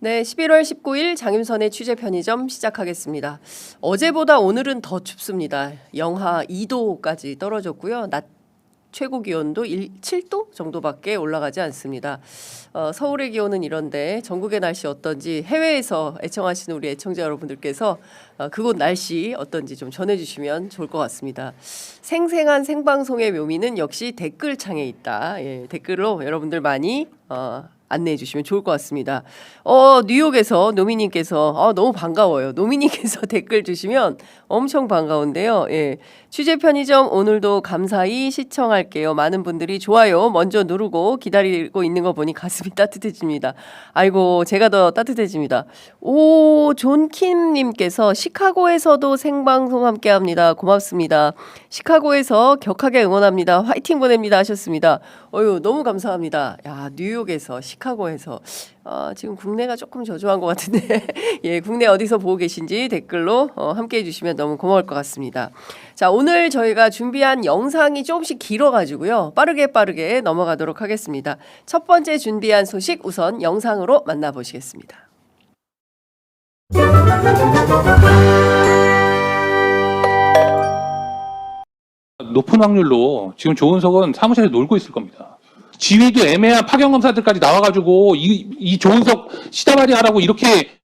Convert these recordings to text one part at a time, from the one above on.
네, 11월 19일 장윤선의 취재 편의점 시작하겠습니다. 어제보다 오늘은 더 춥습니다. 영하 2도까지 떨어졌고요. 낮 최고 기온도 7도 정도밖에 올라가지 않습니다. 서울의 기온은 이런데 전국의 날씨 어떤지 해외에서 애청하시는 우리 애청자 여러분들께서 그곳 날씨 어떤지 좀 전해주시면 좋을 것 같습니다. 생생한 생방송의 묘미는 역시 댓글창에 있다. 예, 댓글로 여러분들 많이 안내해 주시면 좋을 것 같습니다. 뉴욕에서 노미님께서 너무 반가워요. 노미님께서 댓글 주시면 엄청 반가운데요. 예, 취재 편의점 오늘도 감사히 시청할게요. 많은 분들이 좋아요 먼저 누르고 기다리고 있는 거 보니 가슴이 따뜻해집니다. 아이고 제가 더 따뜻해집니다. 존킴님께서 시카고에서도 생방송 함께합니다. 고맙습니다. 시카고에서 격하게 응원합니다. 화이팅 보냅니다 하셨습니다. 너무 감사합니다. 야, 뉴욕에서 시카고에서 지금 국내가 조금 저조한 것 같은데 예, 국내 어디서 보고 계신지 댓글로 함께해 주시면 너무 고마울 것 같습니다. 자, 오늘 저희가 준비한 영상이 조금씩 길어가지고요. 빠르게 넘어가도록 하겠습니다. 첫 번째 준비한 소식 우선 영상으로 만나보시겠습니다. 높은 확률로 지금 조은석은 사무실에 놀고 있을 겁니다. 지위도 애매한 파견검사들까지 나와가지고 이 조은석 시다바리 하라고 이렇게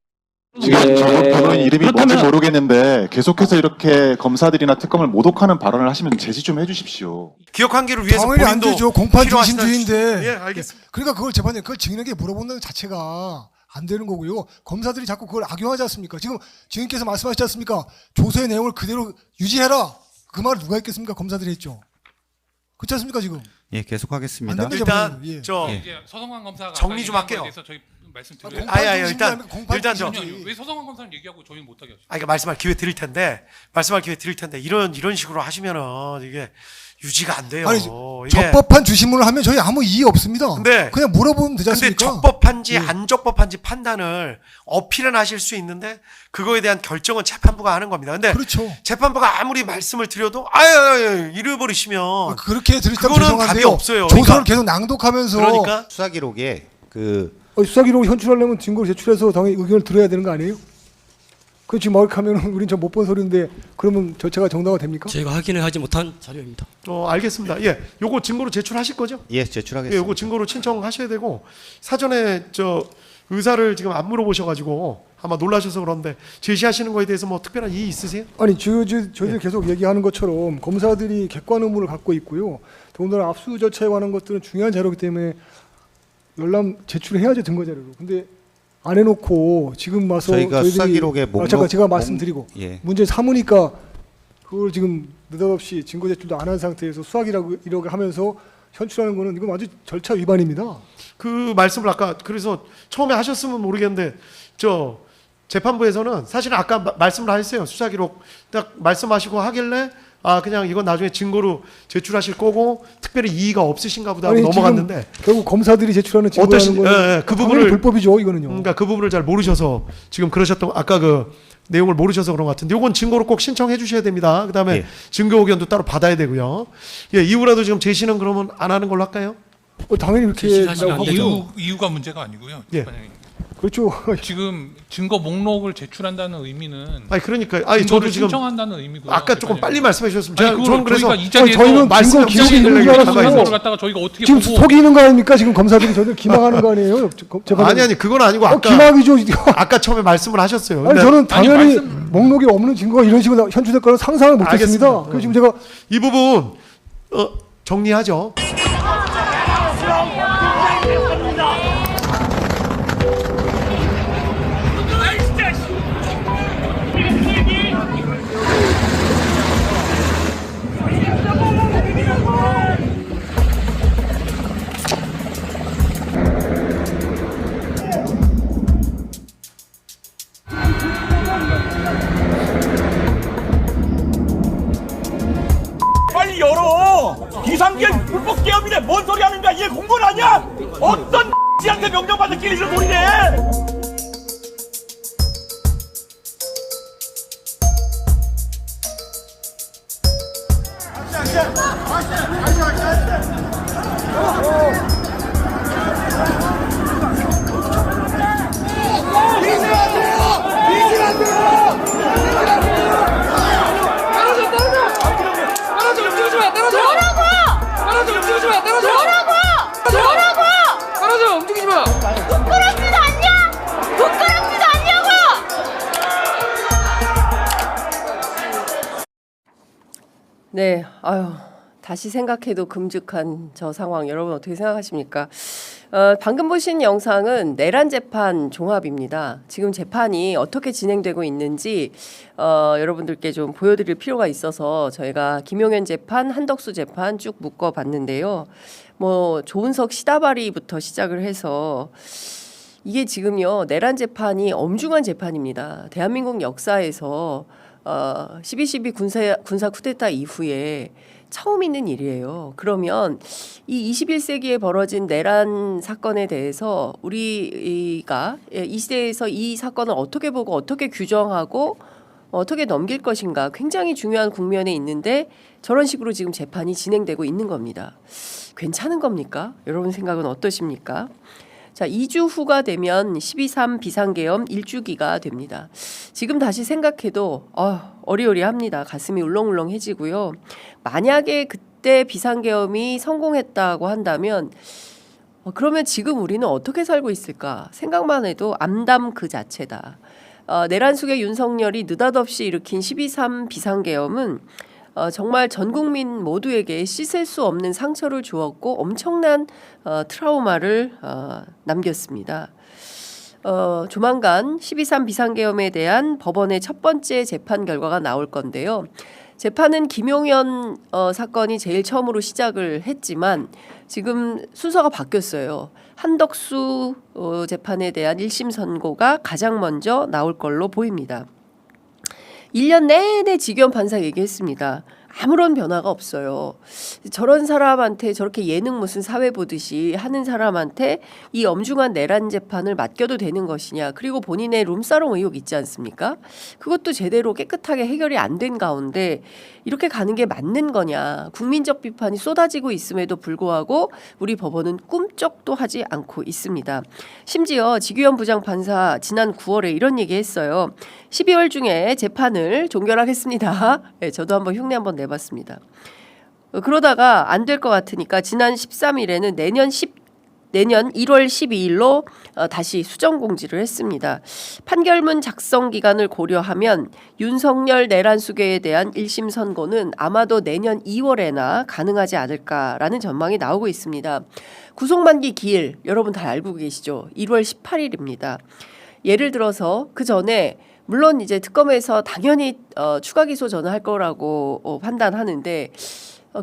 지금 저분 이름이 뭔지 모르겠는데 계속해서 이렇게 검사들이나 특검을 모독하는 발언을 하시면 제지 좀 해주십시오. 기억 한계를 위해서 당연히 안 되죠. 공판 중심주의인데. 예, 알겠습니다. 그러니까 그걸 재판에 그걸 증인에게 물어본다는 자체가 안 되는 거고요. 검사들이 자꾸 그걸 악용하지 않습니까? 지금 증인께서 말씀하셨지 않습니까? 조서의 내용을 그대로 유지해라. 그 말을 누가 했겠습니까? 검사들이 했죠. 그렇지 않습니까 지금? 예, 계속하겠습니다. 일단 예. 이제 서성환 검사가 정리 좀 할게요. 저희 말씀드려요. 일단 왜 서성환 검사는 얘기하고 저희는 못하게 하죠? 그러니까 말씀할 기회 드릴 텐데 이런 식으로 하시면은 이게 유지가 안 돼요. 아니, 이게 적법한 주신문을 하면 저희 아무 이의 없습니다. 근데 그냥 물어보면 되지 근데 않습니까? 적법한지 안 적법한지 판단을 어필은 하실 수 있는데 그거에 대한 결정은 재판부가 하는 겁니다. 근데 그렇죠. 재판부가 아무리 말씀을 드려도 아유 잃어버리시면 그렇게 들으시다면 그거는 죄송한데요. 답이 없어요. 조서를 그러니까. 계속 낭독하면서 그러니까 수사 기록에 수사 기록 현출하려면 증거를 제출해서 당연히 의견을 들어야 되는 거 아니에요? 그 지금 어익하면 우린 저 못 본 소리인데 그러면 절차가 정당화 됩니까? 제가 확인을 하지 못한 자료입니다. 알겠습니다. 예, 요거 증거로 제출하실 거죠? 예, 제출하겠습니다. 예, 요거 증거로 신청하셔야 되고 사전에 의사를 지금 안 물어보셔가지고 아마 놀라셔서 그런데 제시하시는 거에 대해서 뭐 특별한 이의 있으세요? 아니 저희들 계속 얘기하는 것처럼 검사들이 객관 의무를 갖고 있고요. 더군다나 압수 절차에 관한 것들은 중요한 자료이기 때문에 열람 제출해야죠 증거 자료로. 근데 안 해놓고 지금 와서 저희가 수사 기록에 목록 잠깐 제가 말씀드리고 예. 문제 삼으니까 그걸 지금 느닷없이 증거 제출도 안 한 상태에서 수사 기록을 하면서 현출하는 거는 이건 아주 절차 위반입니다. 그 말씀을 아까 그래서 처음에 하셨으면 모르겠는데 재판부에서는 사실은 아까 말씀을 하셨어요. 수사 기록 딱 말씀하시고 하길래 그냥 이건 나중에 증거로 제출하실 거고 특별히 이의가 없으신가 보다 하고 넘어갔는데 결국 검사들이 제출하는 증거라는 거는 그 부분을 불법이죠 이거는요. 그러니까 그 부분을 잘 모르셔서 지금 그러셨던 아까 그 내용을 모르셔서 그런 것 같은데 요건 증거로 꼭 신청해 주셔야 됩니다. 그다음에 예. 증거 의견도 따로 받아야 되고요. 예, 이후라도 지금 제시는 그러면 안 하는 걸로 할까요? 당연히 이렇게 제시하시면 안 되죠. 이유가 문제가 아니고요. 예. 그렇죠. 지금 증거 목록을 제출한다는 의미는 그러니까 증거를 저도 지금 신청한다는 의미고요. 아까 조금 빨리 말씀해 주셨으면 아니, 저는 그래서 저희가 이 자리에서 저희는 말씀을 증거 기록이 있는 줄 알았어요. 증거를 갖다가 저희가 어떻게 지금 보고 속이는 거 아닙니까? 지금 검사들이 저들 기망하는 거 아니에요? 아니 그건 아니고 아까 기막이죠. 아까 처음에 말씀을 하셨어요. 아니 근데 저는 당연히 목록에 없는 증거가 이런 식으로 현출될 거는 상상을 못했습니다. 알겠습니다. 그래서 지금 제가 이 부분 정리하죠. 빨리 열어! 비상계획 불법 개업이네. 뭔 소리 하는 거야? 이게 공무원 아니야? 어떤 X한테 명령받은 끼리 이런 소리네. 아유, 다시 생각해도 끔찍한 저 상황 여러분 어떻게 생각하십니까? 방금 보신 영상은 내란 재판 종합입니다. 지금 재판이 어떻게 진행되고 있는지 여러분들께 좀 보여드릴 필요가 있어서 저희가 김용현 재판, 한덕수 재판 쭉 묶어봤는데요. 뭐 조은석 시다바리부터 시작을 해서 이게 지금요 내란 재판이 엄중한 재판입니다. 대한민국 역사에서 12.12 군사 쿠데타 이후에 처음 있는 일이에요. 그러면 이 21세기에 벌어진 내란 사건에 대해서 우리가 이 시대에서 이 사건을 어떻게 보고 어떻게 규정하고 어떻게 넘길 것인가 굉장히 중요한 국면에 있는데 저런 식으로 지금 재판이 진행되고 있는 겁니다. 괜찮은 겁니까? 여러분 생각은 어떠십니까? 자, 2주 후가 되면 12.3 비상계엄 1주기가 됩니다. 지금 다시 생각해도 어리어리합니다. 가슴이 울렁울렁해지고요. 만약에 그때 비상계엄이 성공했다고 한다면 그러면 지금 우리는 어떻게 살고 있을까? 생각만 해도 암담 그 자체다. 내란 속의 윤석열이 느닷없이 일으킨 12.3 비상계엄은 정말 전 국민 모두에게 씻을 수 없는 상처를 주었고 엄청난 트라우마를 남겼습니다. 조만간 12.3 비상계엄에 대한 법원의 첫 번째 재판 결과가 나올 건데요. 재판은 김용현 사건이 제일 처음으로 시작을 했지만 지금 순서가 바뀌었어요. 한덕수 재판에 대한 1심 선고가 가장 먼저 나올 걸로 보입니다. 1년 내내 지규현 판사 얘기했습니다. 아무런 변화가 없어요. 저런 사람한테 저렇게 예능 무슨 사회 보듯이 하는 사람한테 이 엄중한 내란 재판을 맡겨도 되는 것이냐. 그리고 본인의 룸사롱 의혹 있지 않습니까? 그것도 제대로 깨끗하게 해결이 안 된 가운데 이렇게 가는 게 맞는 거냐. 국민적 비판이 쏟아지고 있음에도 불구하고 우리 법원은 꿈쩍도 하지 않고 있습니다. 심지어 지규현 부장판사 지난 9월에 이런 얘기했어요. 12월 중에 재판을 종결하겠습니다. 네, 저도 한번 흉내 한번 내봤습니다. 그러다가 안 될 것 같으니까 지난 13일에는 내년 1월 12일로 다시 수정 공지를 했습니다. 판결문 작성 기간을 고려하면 윤석열 내란 수괴에 대한 1심 선고는 아마도 내년 2월에나 가능하지 않을까라는 전망이 나오고 있습니다. 구속만기 기일 여러분 다 알고 계시죠? 1월 18일입니다. 예를 들어서 그 전에 물론 이제 특검에서 당연히 추가 기소 저는 할 거라고 판단하는데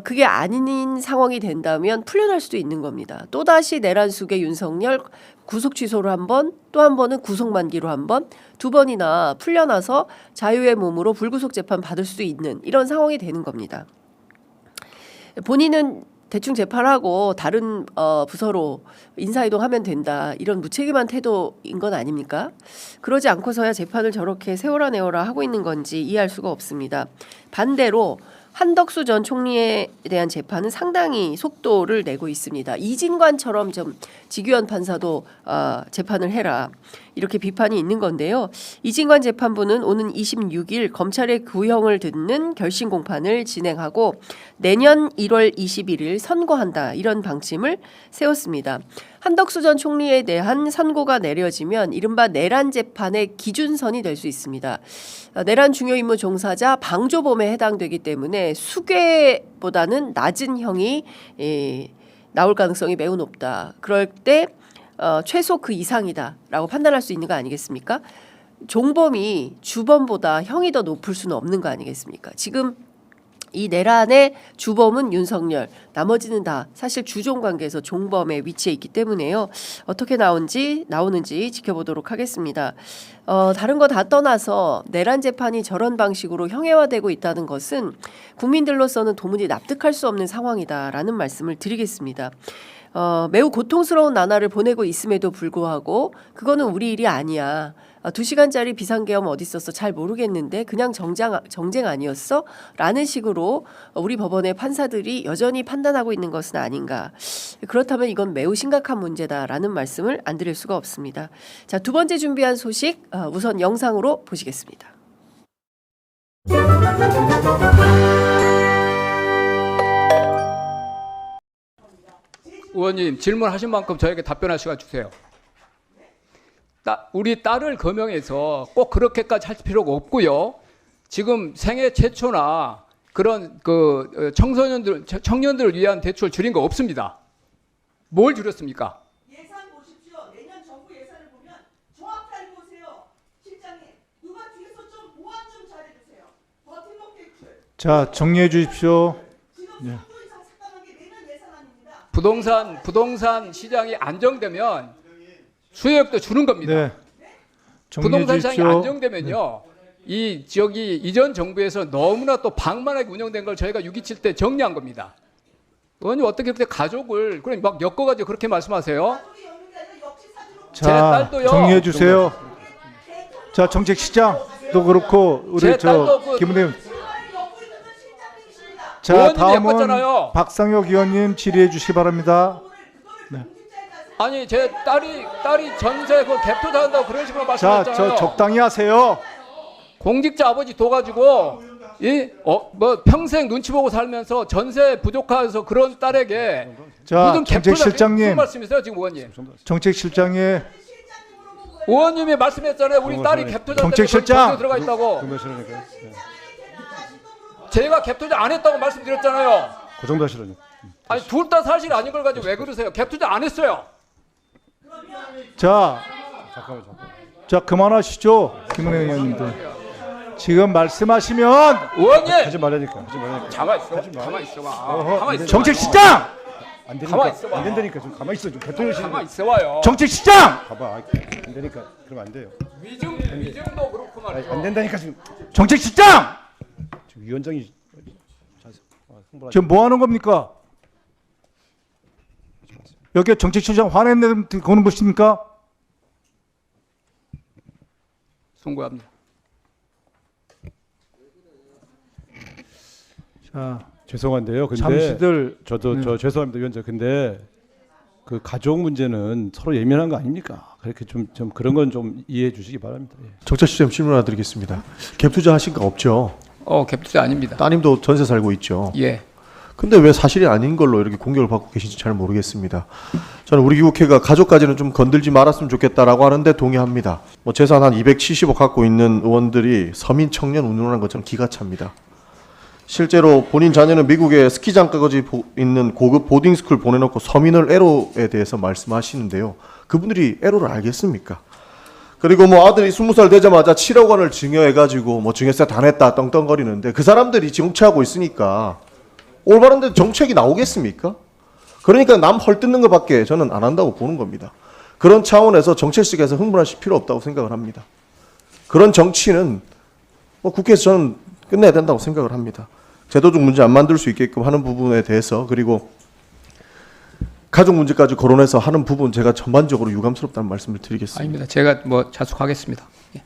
그게 아닌 상황이 된다면 풀려날 수도 있는 겁니다. 또다시 내란 속의 윤석열 구속 취소를 한 번, 또 한 번은 구속 만기로 한 번, 두 번이나 풀려나서 자유의 몸으로 불구속 재판 받을 수도 있는 이런 상황이 되는 겁니다. 본인은 대충 재판하고 다른 부서로 인사이동하면 된다. 이런 무책임한 태도인 건 아닙니까? 그러지 않고서야 재판을 저렇게 세워라 내워라 하고 있는 건지 이해할 수가 없습니다. 반대로 한덕수 전 총리에 대한 재판은 상당히 속도를 내고 있습니다. 이진관처럼 좀 지규현 판사도 재판을 해라. 이렇게 비판이 있는 건데요. 이진관 재판부는 오는 26일 검찰의 구형을 듣는 결심 공판을 진행하고 내년 1월 21일 선고한다. 이런 방침을 세웠습니다. 한덕수 전 총리에 대한 선고가 내려지면 이른바 내란 재판의 기준선이 될 수 있습니다. 내란 중요 임무 종사자 방조범에 해당되기 때문에 수괴보다는 낮은 형이 나올 가능성이 매우 높다. 그럴 때 최소 그 이상이다라고 판단할 수 있는 거 아니겠습니까? 종범이 주범보다 형이 더 높을 수는 없는 거 아니겠습니까? 지금 이 내란의 주범은 윤석열, 나머지는 다 사실 주종 관계에서 종범의 위치에 있기 때문에요. 어떻게 나오는지 지켜보도록 하겠습니다. 다른 거 다 떠나서 내란 재판이 저런 방식으로 형해화되고 있다는 것은 국민들로서는 도무지 납득할 수 없는 상황이다라는 말씀을 드리겠습니다. 매우 고통스러운 나날을 보내고 있음에도 불구하고 그거는 우리 일이 아니야. 2시간짜리 비상계엄 어디 있었어? 잘 모르겠는데 그냥 정쟁 아니었어? 라는 식으로 우리 법원의 판사들이 여전히 판단하고 있는 것은 아닌가. 그렇다면 이건 매우 심각한 문제다라는 말씀을 안 드릴 수가 없습니다. 자, 두 번째 준비한 소식 우선 영상으로 보시겠습니다. 의원님 질문하신 만큼 저에게 답변할 시간 주세요. 우리 딸을 거명해서 꼭 그렇게까지 할 필요가 없고요. 지금 생애 최초나 그런 청년들을 위한 대출을 줄인 거 없습니다. 뭘 줄였습니까? 예산 보십시오. 내년 정부 예산을 보면 정확하게 보세요. 실장님, 누가 뒤에서 좀 보완 좀 잘해주세요. 버팀목 대출. 자, 정리해 주십시오. 지금 3조 이상 삭감한 게 내년 예산 아닙니다. 부동산 시장이 안정되면 수요액도 주는 겁니다. 네. 정리해 부동산 시장이 주십시오. 안정되면요. 이 지역이 이전 정부에서 너무나 또 방만하게 운영된 걸 저희가 6.27 때 정리한 겁니다. 의원님 어떻게 그때 가족을 그럼 막 엮어가지고 그렇게 말씀하세요? 가족이 없는 게 아니라 역지사지로 제 자, 딸도요. 정리해 주세요. 자, 정책시장도 그렇고 우리 제 딸도 저 김은혜 엮고 있는 건 실장님이십니다. 자, 의원님이 다음은 엮었잖아요. 박상혁 의원님 질의해 주시기 바랍니다. 아니 제 딸이 전세 그 갭 투자한다고 그런 식으로 자, 말씀하셨잖아요. 저 적당히 하세요. 공직자 아버지 둬가지고 뭐 평생 눈치 보고 살면서 전세 부족해서 그런 딸에게 자, 무슨 갭 투자 무슨 정책실장님, 말씀이세요 지금 의원님? 정책실장의 의원님이 말씀했잖아요. 우리 딸이 갭 투자 정책실장! 들어가 있다고. 제가 갭 투자 안 했다고 말씀드렸잖아요. 그 정도 하시라뇨. 아니 둘 다 사실 아닌 걸 가지고 왜 그러세요? 갭 투자 안 했어요. 자, 자 그만하시죠, 김은혜 의원님들. 지금 말씀하시면 의원님 하지 말라니까. 가만 있어. 가만 있어봐. 가만 있어. 정책실장, 안 되니까. 가만 있어봐. 안 된다니까. 좀 가만히 있어. 좀 대통령실. 가만 있어봐요. 정책실장, 봐봐. 안 되니까. 그러면 안 돼요. 위증도 그렇고 말이죠. 안 된다니까 지금. 정책실장, 지금 위원장이 지금 뭐 하는 겁니까? 여기 정책실장 화냈는 거는 것입니까? 송구합니다. 자, 죄송한데요. 근데 잠시들 저도 저 죄송합니다, 위원장. 근데 그 가족 문제는 서로 예민한 거 아닙니까? 그렇게 좀 그런 건 좀 이해해 주시기 바랍니다. 예. 정책시장 질문 하나 드리겠습니다. 갭 투자 하신 거 없죠? 갭 투자 아닙니다. 따님도 전세 살고 있죠. 예. 근데 왜 사실이 아닌 걸로 이렇게 공격을 받고 계신지 잘 모르겠습니다. 저는 우리 국회가 가족까지는 좀 건들지 말았으면 좋겠다라고 하는데 동의합니다. 뭐 재산 한 270억 갖고 있는 의원들이 서민 청년 운운하는 것처럼 기가 찹니다. 실제로 본인 자녀는 미국에 스키장까지 있는 고급 보딩스쿨 보내놓고 서민을 애로에 대해서 말씀하시는데요. 그분들이 애로를 알겠습니까? 그리고 뭐 아들이 20살 되자마자 7억 원을 증여해가지고 뭐 증여세 다 냈다 떵떵거리는데 그 사람들이 정치하고 있으니까 올바른 데 정책이 나오겠습니까? 그러니까 남 헐뜯는 것밖에 저는 안 한다고 보는 겁니다. 그런 차원에서 정책식에서 흥분하실 필요 없다고 생각을 합니다. 그런 정치는 뭐 국회에서 저는 끝내야 된다고 생각을 합니다. 제도적 문제 안 만들 수 있게끔 하는 부분에 대해서 그리고 가족 문제까지 거론해서 하는 부분 제가 전반적으로 유감스럽다는 말씀을 드리겠습니다. 아닙니다. 제가 뭐 자숙하겠습니다. 예.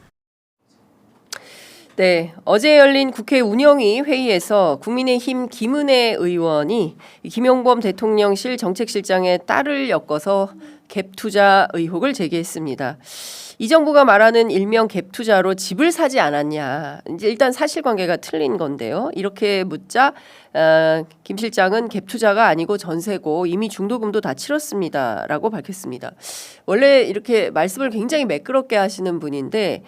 네, 어제 열린 국회 운영위 회의에서 국민의힘 김은혜 의원이 김용범 대통령실 정책실장의 딸을 엮어서 갭 투자 의혹을 제기했습니다. 이 정부가 말하는 일명 갭 투자로 집을 사지 않았냐. 이제 일단 사실관계가 틀린 건데요. 이렇게 묻자 김 실장은 갭 투자가 아니고 전세고 이미 중도금도 다 치렀습니다라고 밝혔습니다. 원래 이렇게 말씀을 굉장히 매끄럽게 하시는 분인데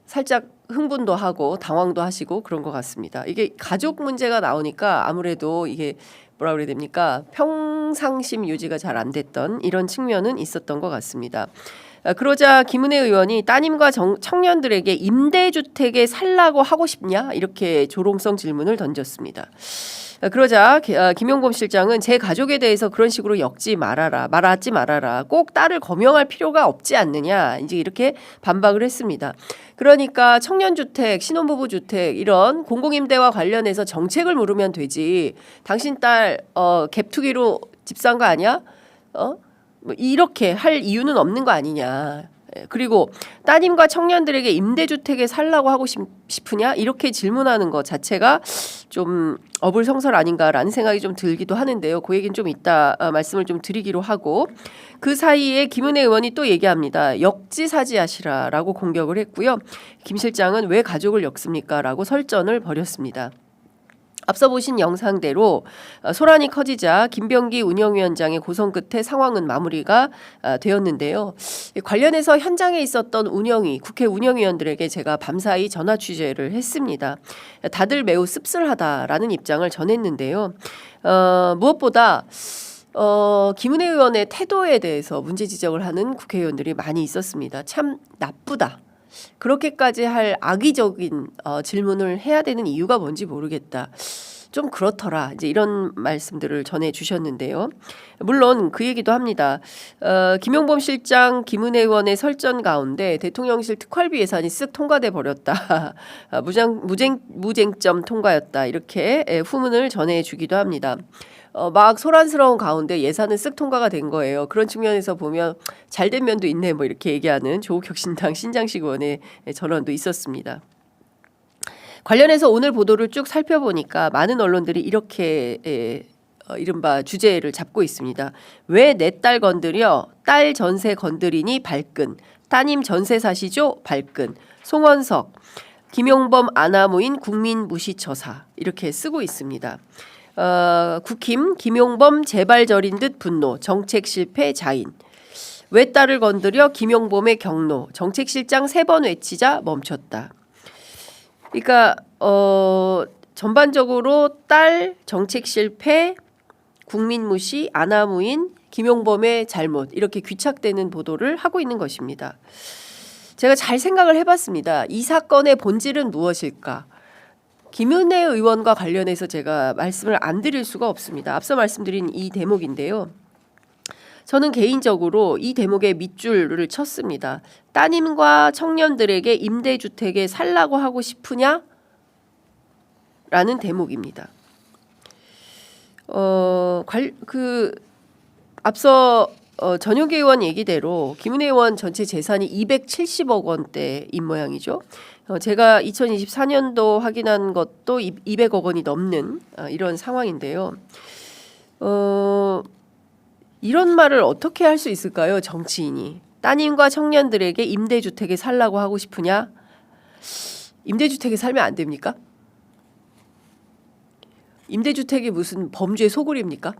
살짝 흥분도 하고 당황도 하시고 그런 것 같습니다. 이게 가족 문제가 나오니까 아무래도 이게 뭐라 그래야 됩니까? 평상심 유지가 잘 안 됐던 이런 측면은 있었던 것 같습니다. 그러자 김은혜 의원이 따님과 청년들에게 임대주택에 살라고 하고 싶냐? 이렇게 조롱성 질문을 던졌습니다. 그러자 김용범 실장은 제 가족에 대해서 그런 식으로 말하지 말아라. 꼭 딸을 거명할 필요가 없지 않느냐. 이제 이렇게 반박을 했습니다. 그러니까 청년주택, 신혼부부 주택 이런 공공임대와 관련해서 정책을 물으면 되지. 당신 딸 갭 투기로 집 산 거 아니야? 뭐 이렇게 할 이유는 없는 거 아니냐. 그리고 따님과 청년들에게 임대주택에 살라고 하고 싶으냐 이렇게 질문하는 것 자체가 좀 어불성설 아닌가라는 생각이 좀 들기도 하는데요. 그 얘기는 좀 이따 말씀을 좀 드리기로 하고 그 사이에 김은혜 의원이 또 얘기합니다. 역지사지하시라라고 공격을 했고요. 김 실장은 왜 가족을 엮습니까? 라고 설전을 벌였습니다. 앞서 보신 영상대로 소란이 커지자 김병기 운영위원장의 고성 끝에 상황은 마무리가 되었는데요. 관련해서 현장에 있었던 운영위, 국회 운영위원들에게 제가 밤사이 전화 취재를 했습니다. 다들 매우 씁쓸하다라는 입장을 전했는데요. 무엇보다 김은혜 의원의 태도에 대해서 문제 지적을 하는 국회의원들이 많이 있었습니다. 참 나쁘다. 그렇게까지 할 악의적인 질문을 해야 되는 이유가 뭔지 모르겠다. 좀 그렇더라. 이제 이런 말씀들을 전해 주셨는데요. 물론 그 얘기도 합니다. 김용범 실장, 김은혜 의원의 설전 가운데 대통령실 특활비 예산이 쓱 통과돼 버렸다. 무쟁점 통과였다. 이렇게 후문을 전해 주기도 합니다. 막 소란스러운 가운데 예산은 쓱 통과가 된 거예요. 그런 측면에서 보면 잘된 면도 있네 뭐 이렇게 얘기하는 조국혁신당 신장식 의원의 전언도 있었습니다. 관련해서 오늘 보도를 쭉 살펴보니까 많은 언론들이 이렇게 이른바 주제를 잡고 있습니다. 왜 내 딸 건드려? 딸 전세 건드리니 발끈. 따님 전세 사시죠? 발끈. 송원석, 김용범 아나무인 국민무시처사 이렇게 쓰고 있습니다. 국힘 김용범 재발절인 듯 분노 정책 실패 자인. 왜 딸을 건드려? 김용범의 경로 정책실장 3번 외치자 멈췄다. 그러니까 전반적으로 딸 정책 실패 국민무시 아나무인 김용범의 잘못 이렇게 귀착되는 보도를 하고 있는 것입니다. 제가 잘 생각을 해봤습니다. 이 사건의 본질은 무엇일까? 김은혜 의원과 관련해서 제가 말씀을 안 드릴 수가 없습니다. 앞서 말씀드린 이 대목인데요. 저는 개인적으로 이 대목에 밑줄을 쳤습니다. 따님과 청년들에게 임대주택에 살라고 하고 싶으냐? 라는 대목입니다. 앞서 전용기 의원 얘기대로 김은혜 의원 전체 재산이 270억 원대인 모양이죠. 제가 2024년도 확인한 것도 200억 원이 넘는 이런 상황인데요. 이런 말을 어떻게 할 수 있을까요? 정치인이. 따님과 청년들에게 임대주택에 살라고 하고 싶으냐? 임대주택에 살면 안 됩니까? 임대주택이 무슨 범죄 소굴입니까?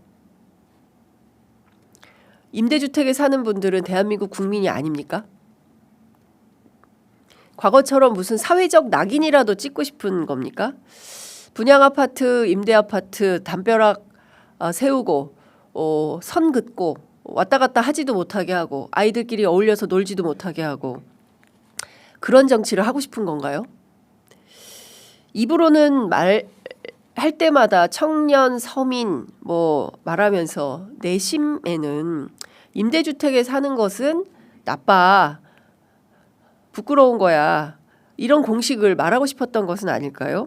임대주택에 사는 분들은 대한민국 국민이 아닙니까? 과거처럼 무슨 사회적 낙인이라도 찍고 싶은 겁니까? 분양아파트, 임대아파트 담벼락 세우고 선 긋고 왔다 갔다 하지도 못하게 하고 아이들끼리 어울려서 놀지도 못하게 하고 그런 정치를 하고 싶은 건가요? 입으로는 할 때마다 청년, 서민 뭐 말하면서 내심에는 임대주택에 사는 것은 나빠, 부끄러운 거야 이런 공식을 말하고 싶었던 것은 아닐까요?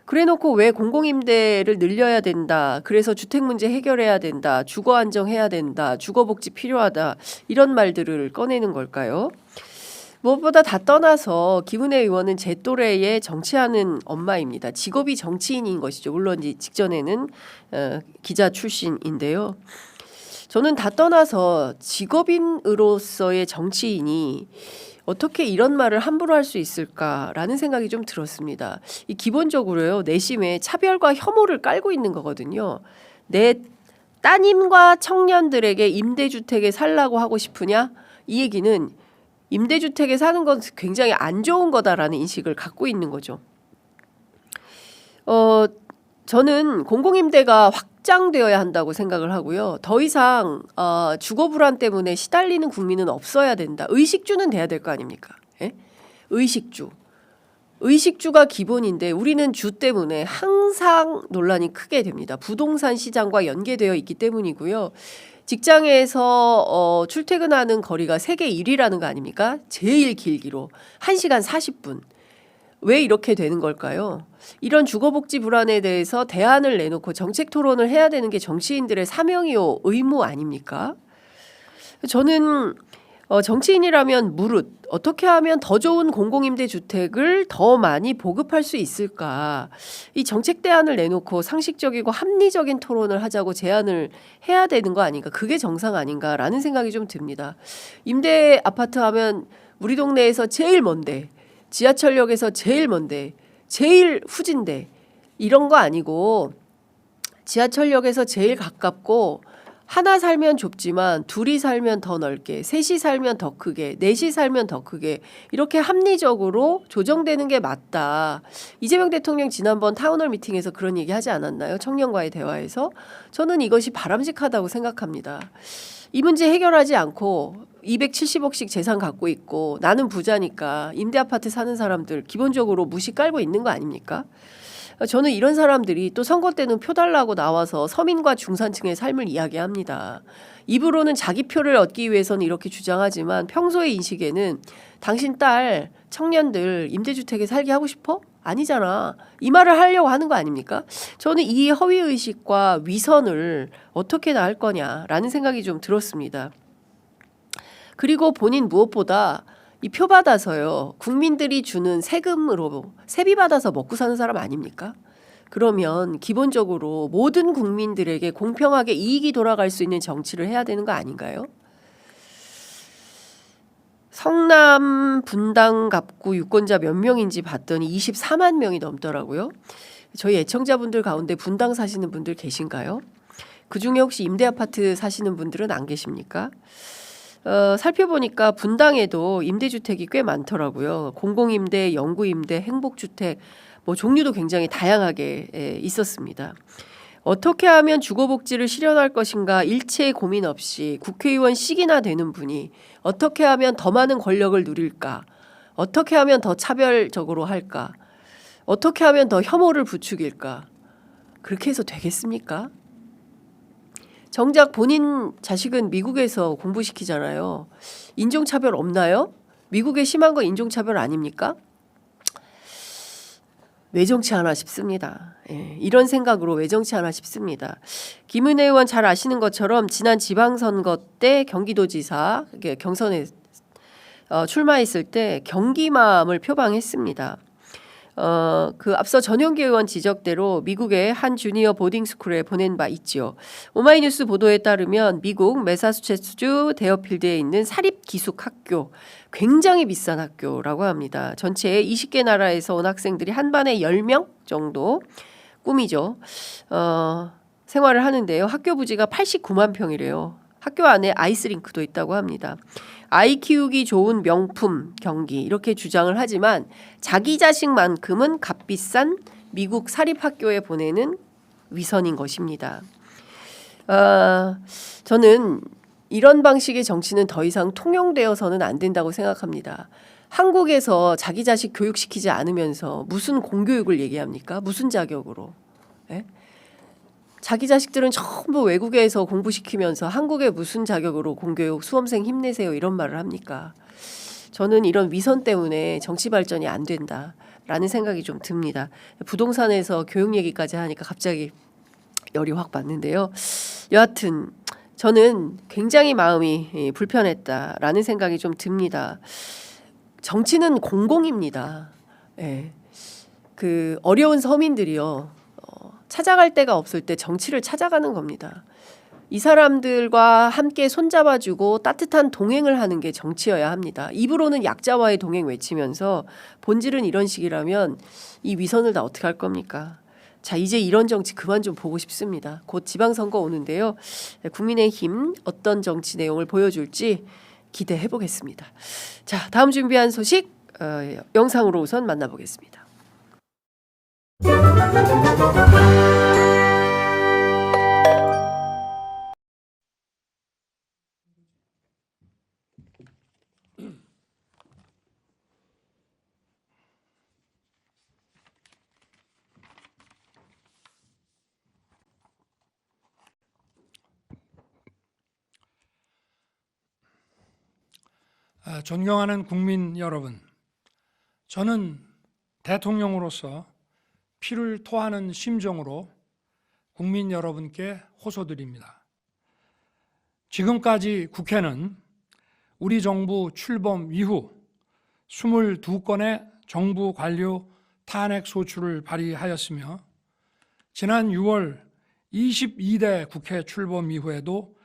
그래놓고 왜 공공임대를 늘려야 된다. 그래서 주택 문제 해결해야 된다. 주거 안정해야 된다. 주거복지 필요하다. 이런 말들을 꺼내는 걸까요? 무엇보다 다 떠나서 김은혜 의원은 제 또래의 정치하는 엄마입니다. 직업이 정치인인 것이죠. 물론 직전에는 기자 출신인데요. 저는 다 떠나서 직업인으로서의 정치인이 어떻게 이런 말을 함부로 할 수 있을까라는 생각이 좀 들었습니다. 이 기본적으로요. 내심에 차별과 혐오를 깔고 있는 거거든요. 내 따님과 청년들에게 임대주택에 살라고 하고 싶으냐? 이 얘기는 임대주택에 사는 건 굉장히 안 좋은 거다라는 인식을 갖고 있는 거죠. 저는 공공임대가 확장되어야 한다고 생각을 하고요. 더 이상 주거 불안 때문에 시달리는 국민은 없어야 된다. 의식주는 돼야 될 거 아닙니까? 예? 의식주가 기본인데 우리는 주 때문에 항상 논란이 크게 됩니다. 부동산 시장과 연계되어 있기 때문이고요. 직장에서 출퇴근하는 거리가 세계 1위라는 거 아닙니까? 제일 길기로 1시간 40분. 왜 이렇게 되는 걸까요? 이런 주거복지 불안에 대해서 대안을 내놓고 정책 토론을 해야 되는 게 정치인들의 사명이요 의무 아닙니까? 저는 정치인이라면 무릇 어떻게 하면 더 좋은 공공임대주택을 더 많이 보급할 수 있을까? 이 정책 대안을 내놓고 상식적이고 합리적인 토론을 하자고 제안을 해야 되는 거 아닌가? 그게 정상 아닌가라는 생각이 좀 듭니다. 임대 아파트 하면 우리 동네에서 제일 먼데, 지하철역에서 제일 먼데, 제일 후진데 이런 거 아니고 지하철역에서 제일 가깝고 하나 살면 좁지만 둘이 살면 더 넓게, 셋이 살면 더 크게, 넷이 살면 더 크게 이렇게 합리적으로 조정되는 게 맞다. 이재명 대통령 지난번 타운홀 미팅에서 그런 얘기 하지 않았나요? 청년과의 대화에서. 저는 이것이 바람직하다고 생각합니다. 이 문제 해결하지 않고 270억씩 재산 갖고 있고 나는 부자니까 임대 아파트 사는 사람들 기본적으로 무시 깔고 있는 거 아닙니까? 저는 이런 사람들이 또 선거 때는 표 달라고 나와서 서민과 중산층의 삶을 이야기합니다. 입으로는 자기 표를 얻기 위해서는 이렇게 주장하지만 평소의 인식에는 당신 딸 청년들 임대주택에 살게 하고 싶어? 아니잖아. 이 말을 하려고 하는 거 아닙니까? 저는 이 허위의식과 위선을 어떻게 다 할 거냐라는 생각이 좀 들었습니다. 그리고 본인 무엇보다 이 표 받아서요. 국민들이 주는 세금으로 세비 받아서 먹고 사는 사람 아닙니까? 그러면 기본적으로 모든 국민들에게 공평하게 이익이 돌아갈 수 있는 정치를 해야 되는 거 아닌가요? 성남 분당 갑구 유권자 몇 명인지 봤더니 24만 명이 넘더라고요. 저희 애청자분들 가운데 분당 사시는 분들 계신가요? 그중에 혹시 임대 아파트 사시는 분들은 안 계십니까? 살펴보니까 분당에도 임대주택이 꽤 많더라고요. 공공임대, 영구임대, 행복주택 뭐 종류도 굉장히 다양하게 있었습니다. 어떻게 하면 주거복지를 실현할 것인가 일체의 고민 없이 국회의원 식이나 되는 분이 어떻게 하면 더 많은 권력을 누릴까? 어떻게 하면 더 차별적으로 할까? 어떻게 하면 더 혐오를 부추길까? 그렇게 해서 되겠습니까? 정작 본인 자식은 미국에서 공부시키잖아요. 인종차별 없나요? 미국에 심한 건 인종차별 아닙니까? 외정치하나 싶습니다. 예, 이런 생각으로 외정치하나 싶습니다. 김은혜 의원 잘 아시는 것처럼 지난 지방선거 때 경기도지사 경선에 출마했을 때 경기맘을 표방했습니다. 그 앞서 전용기 의원 지적대로 미국의 한 주니어 보딩스쿨에 보낸 바 있지요. 오마이뉴스 보도에 따르면 미국 매사추세츠 데어필드에 있는 사립기숙학교, 굉장히 비싼 학교라고 합니다. 전체 20개 나라에서 온 학생들이 한 반에 10명 정도 꿈이죠. 생활을 하는데요. 학교 부지가 89만 평이래요. 학교 안에 아이스링크도 있다고 합니다. 아이 키우기 좋은 명품 경기 이렇게 주장을 하지만 자기 자식만큼은 값비싼 미국 사립학교에 보내는 위선인 것입니다. 저는 이런 방식의 정치는 더 이상 통용되어서는 안 된다고 생각합니다. 한국에서 자기 자식 교육시키지 않으면서 무슨 공교육을 얘기합니까? 무슨 자격으로? 예? 자기 자식들은 전부 외국에서 공부시키면서 한국에 무슨 자격으로 공교육 수험생 힘내세요 이런 말을 합니까? 저는 이런 위선 때문에 정치 발전이 안 된다라는 생각이 좀 듭니다. 부동산에서 교육 얘기까지 하니까 갑자기 열이 확 받는데요. 여하튼 저는 굉장히 마음이 불편했다라는 생각이 좀 듭니다. 정치는 공공입니다. 예. 그 어려운 서민들이요. 찾아갈 데가 없을 때 정치를 찾아가는 겁니다. 이 사람들과 함께 손잡아주고 따뜻한 동행을 하는 게 정치여야 합니다. 입으로는 약자와의 동행 외치면서 본질은 이런 식이라면 이 위선을 다 어떻게 할 겁니까? 자, 이제 이런 정치 그만 좀 보고 싶습니다. 곧 지방선거 오는데요. 국민의힘 어떤 정치 내용을 보여줄지 기대해 보겠습니다. 자, 다음 준비한 소식 영상으로 우선 만나보겠습니다. 존경하는 국민 여러분, 저는 대통령으로서 피를 토하는 심정으로 국민 여러분께 호소드립니다. 지금까지 국회는 우리 정부 출범 이후 22건의 정부 관료 탄핵 소추를 발의하였으며 지난 6월 22대 국회 출범 이후에도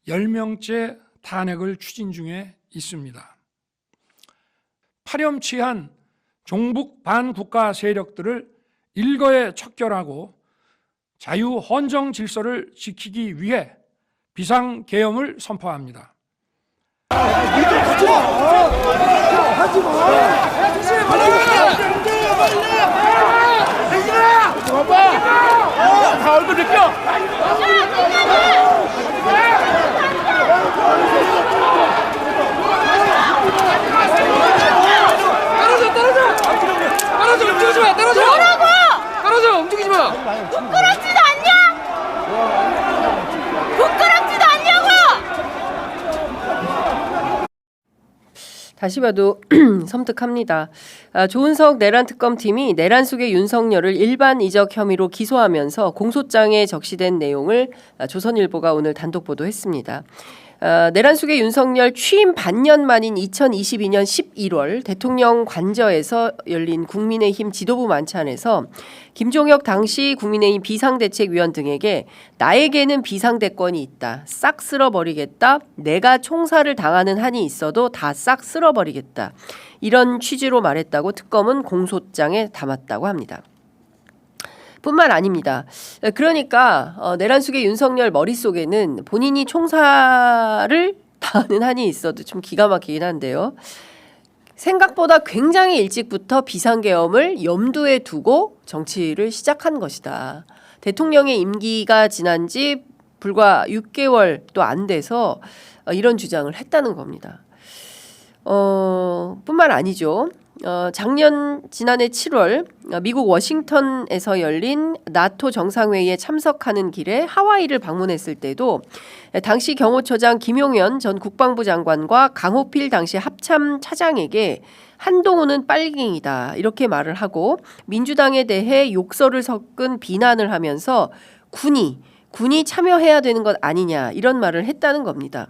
10명째 탄핵을 추진 중에 있습니다. 파렴치한 종북 반국가 세력들을 일거에 척결하고 자유 헌정 질서를 지키기 위해 비상계엄을 선포합니다. 다 얼굴 느껴. 떨어져 움직이지 마. 떨어져 움직이지 마. 부끄럽지도 않냐? 부끄럽지도 않냐고! 다시 봐도 섬뜩합니다. 조은석 내란 특검팀이 내란 속의 윤석열을 일반 이적 혐의로 기소하면서 공소장에 적시된 내용을 조선일보가 오늘 단독 보도했습니다. 내란 속의 윤석열 취임 반년 만인 2022년 11월 대통령 관저에서 열린 국민의힘 지도부 만찬에서 김종혁 당시 국민의힘 비상대책위원 등에게 나에게는 비상대권이 있다. 싹 쓸어버리겠다. 내가 총살을 당하는 한이 있어도 다 싹 쓸어버리겠다. 이런 취지로 말했다고 특검은 공소장에 담았다고 합니다. 뿐만 아닙니다. 그러니까 내란 속의 윤석열 머릿속에는 본인이 총살을 당하는 한이 있어도 좀 기가 막히긴 한데요. 생각보다 굉장히 일찍부터 비상계엄을 염두에 두고 정치를 시작한 것이다. 대통령의 임기가 지난 지 불과 6개월도 안 돼서 이런 주장을 했다는 겁니다. 뿐만 아니죠. 지난해 7월 미국 워싱턴에서 열린 나토 정상회의에 참석하는 길에 하와이를 방문했을 때도 당시 경호처장 김용현 전 국방부 장관과 강호필 당시 합참 차장에게 한동훈은 빨갱이다 이렇게 말을 하고 민주당에 대해 욕설을 섞은 비난을 하면서 군이 참여해야 되는 것 아니냐 이런 말을 했다는 겁니다.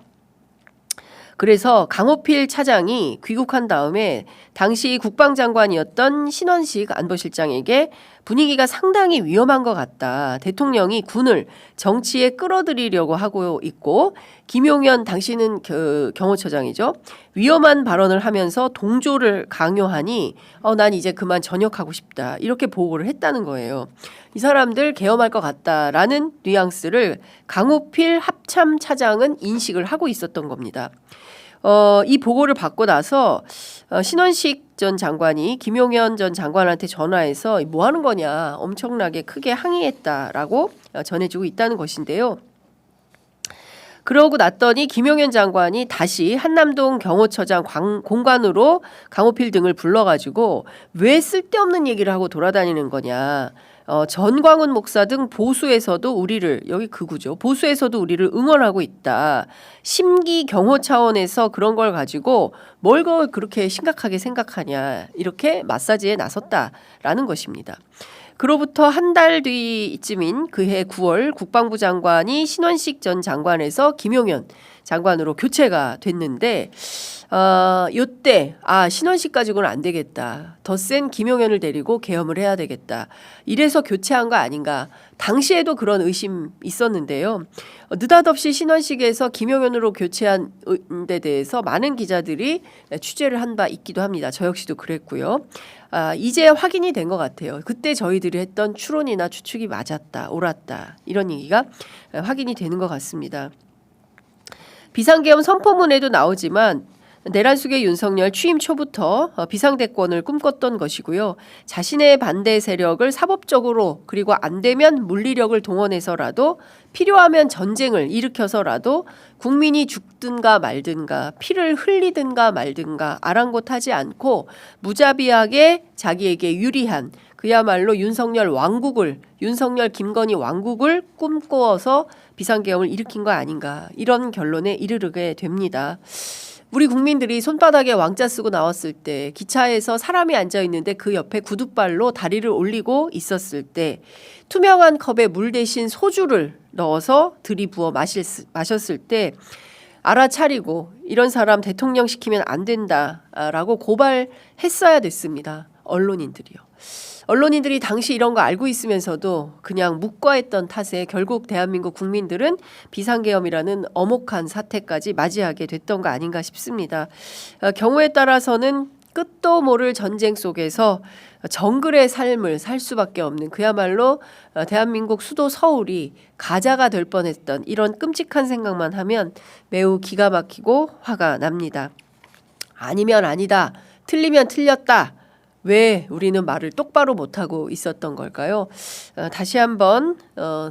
그래서 강호필 차장이 귀국한 다음에 당시 국방장관이었던 신원식 안보실장에게 분위기가 상당히 위험한 것 같다. 대통령이 군을 정치에 끌어들이려고 하고 있고 김용현 당시는 경호처장이죠. 위험한 발언을 하면서 동조를 강요하니 난 이제 그만 전역하고 싶다. 이렇게 보고를 했다는 거예요. 이 사람들 계엄할 것 같다라는 뉘앙스를 강호필 합참 차장은 인식을 하고 있었던 겁니다. 이 보고를 받고 나서 신원식 전 장관이 김용현 전 장관한테 전화해서 뭐 하는 거냐 엄청나게 크게 항의했다라고 전해주고 있다는 것인데요. 그러고 났더니 김용현 장관이 다시 한남동 경호처장 공관으로 강호필 등을 불러가지고 왜 쓸데없는 얘기를 하고 돌아다니는 거냐. 전광훈 목사 등 보수에서도 우리를 여기 극우죠. 보수에서도 우리를 응원하고 있다. 심기 경호 차원에서 그런 걸 가지고 뭘 그렇게 심각하게 생각하냐. 이렇게 마사지에 나섰다라는 것입니다. 그로부터 한 달 뒤쯤인 그해 9월 국방부 장관이 신원식 전 장관에서 김용현 장관으로 교체가 됐는데 요때 신원식 가지고는 안 되겠다. 더 센 김용현을 데리고 계엄을 해야 되겠다. 이래서 교체한 거 아닌가. 당시에도 그런 의심 있었는데요. 느닷없이 신원식에서 김용현으로 교체한 데 대해서 많은 기자들이 취재를 한 바 있기도 합니다. 저 역시도 그랬고요. 이제 확인이 된 것 같아요. 그때 저희들이 했던 추론이나 추측이 맞았다, 옳았다 이런 얘기가 확인이 되는 것 같습니다. 비상계엄 선포문에도 나오지만 내란 속의 윤석열 취임 초부터 비상대권을 꿈꿨던 것이고요. 자신의 반대 세력을 사법적으로 그리고 안 되면 물리력을 동원해서라도 필요하면 전쟁을 일으켜서라도 국민이 죽든가 말든가 피를 흘리든가 말든가 아랑곳하지 않고 무자비하게 자기에게 유리한 그야말로 윤석열 김건희 왕국을 꿈꾸어서 비상계엄을 일으킨 거 아닌가 이런 결론에 이르게 됩니다. 우리 국민들이 손바닥에 왕자 쓰고 나왔을 때 기차에서 사람이 앉아 있는데 그 옆에 구둣발로 다리를 올리고 있었을 때 투명한 컵에 물 대신 소주를 넣어서 들이부어 마셨을 때 알아차리고 이런 사람 대통령 시키면 안 된다라고 고발했어야 됐습니다. 언론인들이 당시 이런 거 알고 있으면서도 그냥 묵과했던 탓에 결국 대한민국 국민들은 비상계엄이라는 엄혹한 사태까지 맞이하게 됐던 거 아닌가 싶습니다. 경우에 따라서는 끝도 모를 전쟁 속에서 정글의 삶을 살 수밖에 없는 그야말로 대한민국 수도 서울이 가자가 될 뻔했던 이런 끔찍한 생각만 하면 매우 기가 막히고 화가 납니다. 아니면 아니다, 틀리면 틀렸다. 왜 우리는 말을 똑바로 못하고 있었던 걸까요? 다시 한번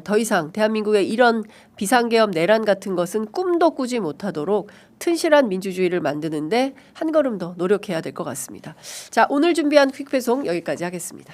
더 이상 대한민국의 이런 비상계엄 내란 같은 것은 꿈도 꾸지 못하도록 튼실한 민주주의를 만드는데 한 걸음 더 노력해야 될 것 같습니다. 자, 오늘 준비한 퀵배송 여기까지 하겠습니다.